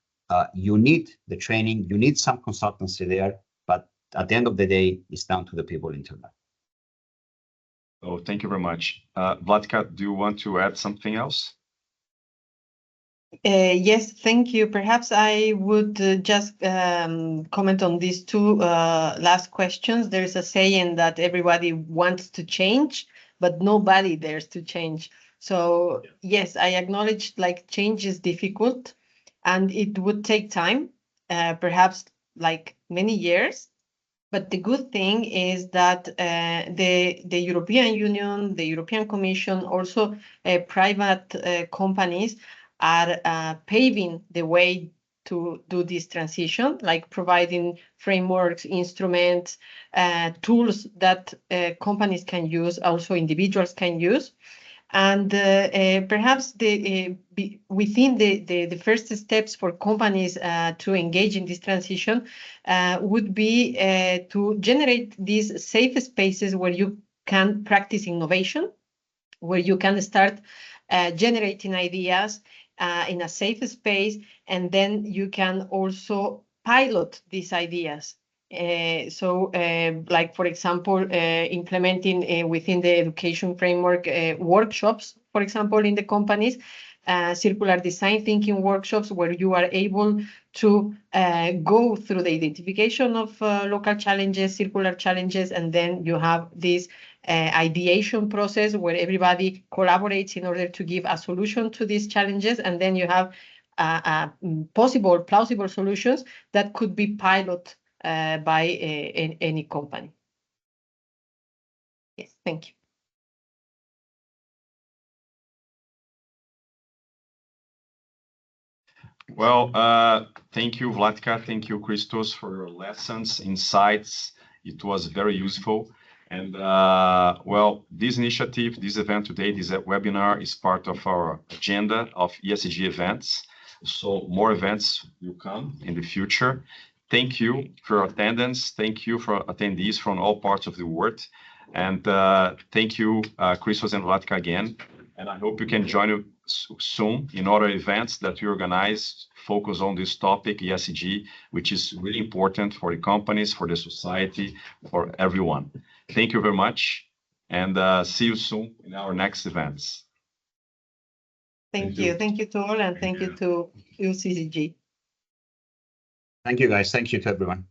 you need the training, you need some consultancy there, but at the end of the day, it's down to the people internally.
Oh, thank you very much. Vlatka, do you want to add something else?
Yes, thank you. Perhaps I would just comment on these two last questions. There's a saying that everybody wants to change, but nobody dares to change. So yes, I acknowledge like change is difficult and it would take time, perhaps like many years. But the good thing is that the European Union, the European Commission, also private companies are paving the way to do this transition, like providing frameworks, instruments, tools that companies can use, also individuals can use. And perhaps within the first steps for companies to engage in this transition would be to generate these safe spaces where you can practice innovation, where you can start generating ideas in a safe space, and then you can also pilot these ideas. Like, for example, implementing within the education framework workshops, for example, in the companies, circular design thinking workshops where you are able to go through the identification of local challenges, circular challenges, and then you have this ideation process where everybody collaborates in order to give a solution to these challenges, and then you have plausible solutions that could be piloted by any company. Yes, thank you.
Well, thank you, Vlatka. Thank you, Christos, for your lessons, insights. It was very useful. And well, this initiative, this event today, this webinar is part of our agenda of ESG events. So more events will come in the future. Thank you for your attendance. Thank you for attendees from all parts of the world. And thank you, Christos and Vlatka again. And I hope you can join us soon in other events that we organize, focus on this topic, ESG, which is really important for the companies, for the society, for everyone. Thank you very much, and see you soon in our next events.
Thank you. Thank you to all, and thank you to UCCG.
Thank you, guys. Thank you to everyone.